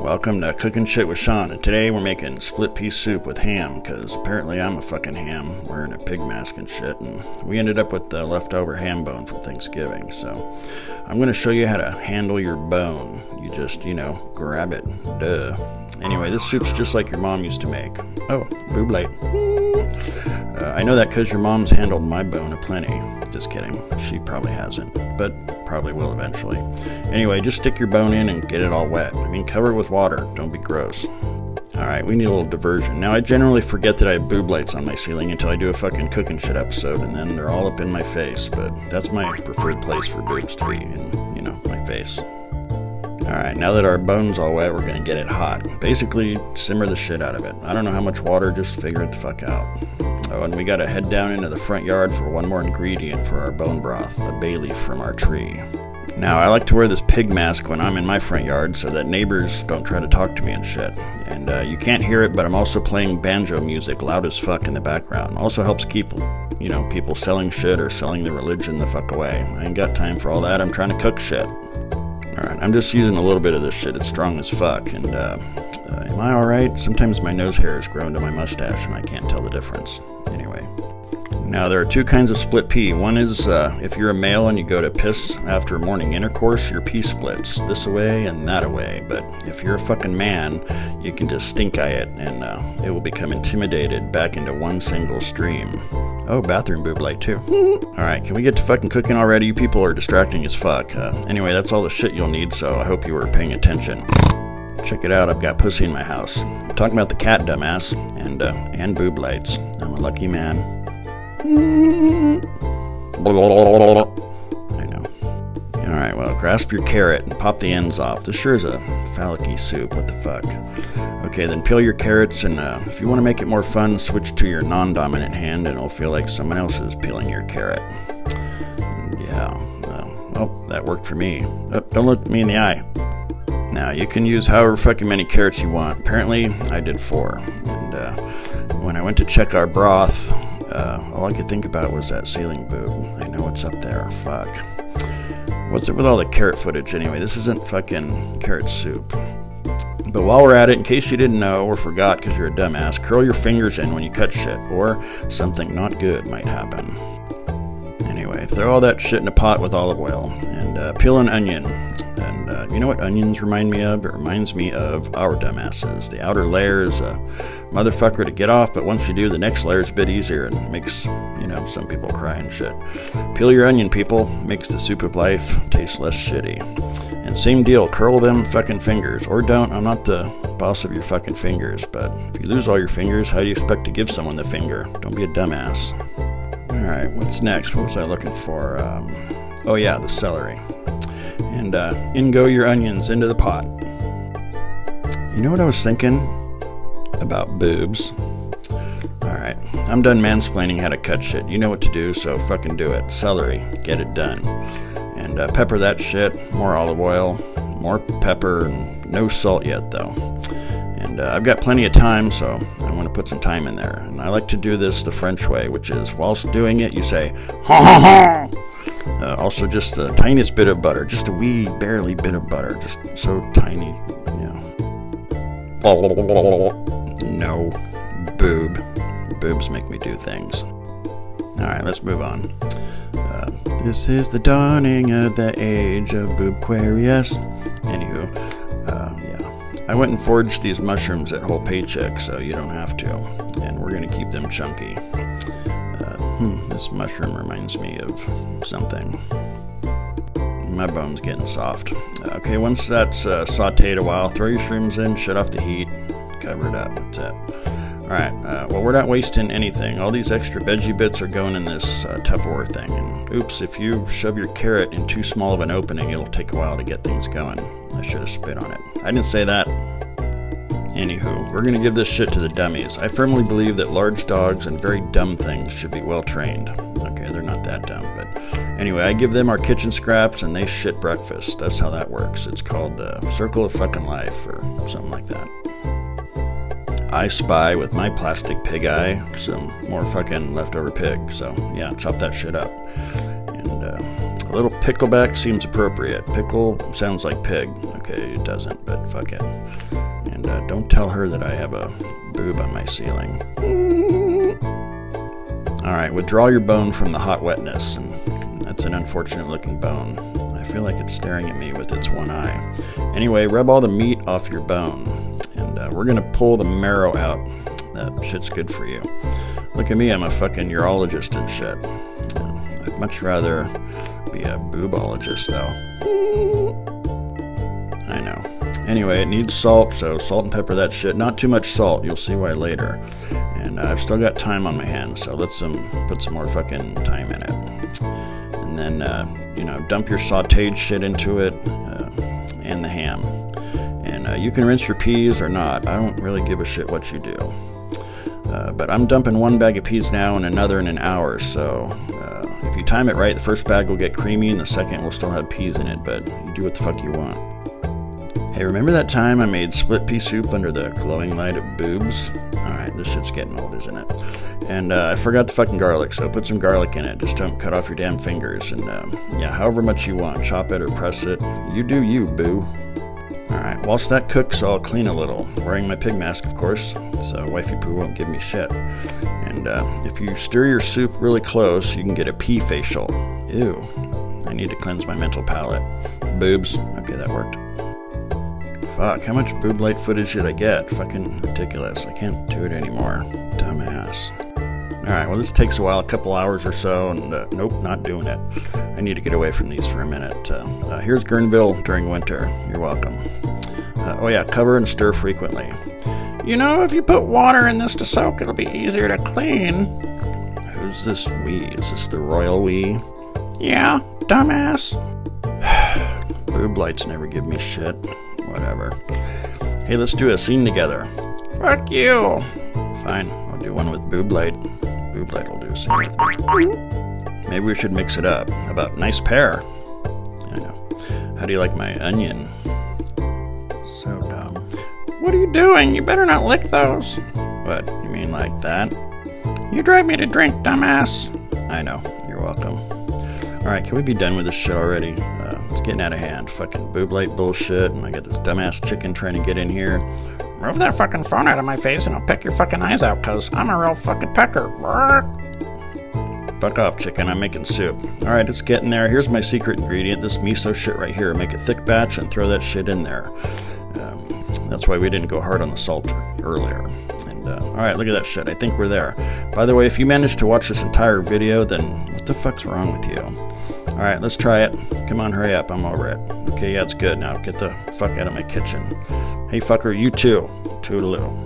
Welcome to Cooking Shit with Sean, and today we're making split pea soup with ham, because apparently I'm a fucking ham wearing a pig mask and shit, and we ended up with the leftover ham bone from Thanksgiving, so I'm going to show you how to handle your bone. You just, grab it. Duh. Anyway, this soup's just like your mom used to make. Oh, boob light. I know that because your mom's handled my bone aplenty. Just kidding. She probably hasn't, but probably will eventually. Anyway, just stick your bone in and get it all wet. Cover it with water. Don't be gross. Alright, we need a little diversion. Now, I generally forget that I have boob lights on my ceiling until I do a fucking cooking shit episode, and then they're all up in my face, but that's my preferred place for boobs to be, in, my face. Alright, now that our bone's all wet, we're gonna get it hot. Basically, simmer the shit out of it. I don't know how much water, just figure it the fuck out. Oh, and we gotta head down into the front yard for one more ingredient for our bone broth, a bay leaf from our tree. Now, I like to wear this pig mask when I'm in my front yard so that neighbors don't try to talk to me and shit. And you can't hear it, but I'm also playing banjo music loud as fuck in the background. Also helps keep, people selling shit or selling their religion the fuck away. I ain't got time for all that. I'm trying to cook shit. Alright, I'm just using a little bit of this shit. It's strong as fuck. And, am I alright? Sometimes my nose hairs grow into my mustache and I can't tell the difference. Anyway. Now, there are two kinds of split pea. One is if you're a male and you go to piss after morning intercourse, your pee splits this away and that away. But if you're a fucking man, you can just stink eye it and it will become intimidated back into one single stream. Oh, bathroom boob light too. Alright, can we get to fucking cooking already? You people are distracting as fuck. Anyway, that's all the shit you'll need, so I hope you were paying attention. Check it out, I've got pussy in my house. I'm talking about the cat, dumbass, and boob lights. I'm a lucky man. I know. Alright, well, grasp your carrot and pop the ends off. This sure is a phallic-y soup, what the fuck. Okay, then peel your carrots, and if you want to make it more fun, switch to your non-dominant hand and it'll feel like someone else is peeling your carrot. That worked for me. Oh, don't look me in the eye. Now, you can use however fucking many carrots you want. Apparently, I did 4. And when I went to check our broth, all I could think about was that ceiling boob. I know it's up there. Fuck. What's it with all the carrot footage anyway? This isn't fucking carrot soup. But while we're at it, in case you didn't know or forgot because you're a dumbass, curl your fingers in when you cut shit, or something not good might happen. Anyway, throw all that shit in a pot with olive oil, and peel an onion. And you know what onions remind me of? It reminds me of our dumbasses. The outer layer is a motherfucker to get off, but once you do, the next layer is a bit easier and makes, some people cry and shit. Peel your onion, people. Makes the soup of life taste less shitty. And same deal, curl them fucking fingers. Or don't, I'm not the boss of your fucking fingers, but if you lose all your fingers, how do you expect to give someone the finger? Don't be a dumbass. Alright, what's next? What was I looking for? The celery. And in go your onions into the pot. You know what I was thinking about boobs? Alright, I'm done mansplaining how to cut shit. You know what to do, so fucking do it. Celery, get it done. And pepper that shit, more olive oil, more pepper, and no salt yet though. And I've got plenty of time, so I want to put some time in there. And I like to do this the French way, which is, whilst doing it, you say, ha ha ha! Also, just the tiniest bit of butter, just a wee, barely bit of butter, just so tiny, No, boobs make me do things. Alright, let's move on. This is the dawning of the age of Boobquarius. Anywho, I went and foraged these mushrooms at Whole Paycheck, so you don't have to, and we're gonna keep them chunky. This mushroom reminds me of something. My bone's getting soft. Okay, once that's sauteed a while, throw your shrooms in, shut off the heat, cover it up, that's it. Alright, well, we're not wasting anything. All these extra veggie bits are going in this Tupperware thing. And oops, if you shove your carrot in too small of an opening, it'll take a while to get things going. I should have spit on it. I didn't say that. Anywho, we're gonna give this shit to the dummies. I firmly believe that large dogs and very dumb things should be well trained. Okay, they're not that dumb, but anyway, I give them our kitchen scraps and they shit breakfast. That's how that works. It's called Circle of Fucking Life or something like that. I spy with my plastic pig eye some more fucking leftover pig, so yeah, chop that shit up. And a little pickleback seems appropriate. Pickle sounds like pig. Okay, it doesn't, but Fuck it. And don't tell her that I have a boob on my ceiling. Alright, withdraw your bone from the hot wetness. And that's an unfortunate looking bone. I feel like it's staring at me with its one eye. Anyway, rub all the meat off your bone. And we're gonna pull the marrow out. That shit's good for you. Look at me, I'm a fucking urologist and shit. I'd much rather be a boobologist, though. I know. Anyway, it needs salt, so salt and pepper that shit. Not too much salt, you'll see why later. And I've still got time on my hands, so let's put some more fucking time in it. And then, dump your sauteed shit into it, and the ham. And you can rinse your peas or not. I don't really give a shit what you do. But I'm dumping one bag of peas now and another in an hour, so if you time it right, the first bag will get creamy and the second will still have peas in it, but you do what the fuck you want. Hey, remember that time I made split pea soup under the glowing light of boobs? Alright, this shit's getting old, isn't it? And I forgot the fucking garlic, so put some garlic in it. Just don't cut off your damn fingers. And however much you want, chop it or press it. You do you, boo. Alright, whilst that cooks, I'll clean a little. Wearing my pig mask, of course, so wifey poo won't give me shit. And if you stir your soup really close, you can get a pea facial. Ew. I need to cleanse my mental palate. Boobs. Okay, that worked. Fuck, how much boob light footage did I get? Fucking ridiculous. I can't do it anymore. Dumbass. Alright, well this takes a while, a couple hours or so, and nope, not doing it. I need to get away from these for a minute. Here's Guerneville during winter. You're welcome. Cover and stir frequently. You know, if you put water in this to soak, it'll be easier to clean. Who's this we? Is this the royal we? Yeah, dumbass. Boob lights never give me shit. Whatever. Hey, let's do a scene together. Fuck you. Fine, I'll do one with boob light. Boob light will do a scene with me. Maybe we should mix it up. How about nice pear? I know. How do you like my onion? So dumb. What are you doing? You better not lick those. What? You mean like that? You drive me to drink, dumbass. I know. You're welcome. Alright, can we be done with this shit already? It's getting out of hand. Fucking boob light bullshit, and I got this dumbass chicken trying to get in here. Move that fucking phone out of my face and I'll peck your fucking eyes out, cause I'm a real fucking pecker. Fuck off, chicken. I'm making soup. Alright, it's getting there. Here's my secret ingredient, this miso shit right here. Make a thick batch and throw that shit in there. That's why we didn't go hard on the salt earlier. And alright, look at that shit. I think we're there. By the way, if you managed to watch this entire video, then what the fuck's wrong with you? Alright, let's try it. Come on, hurry up. I'm over it. Okay, yeah, it's good. Now get the fuck out of my kitchen. Hey, fucker, you too. Toodaloo.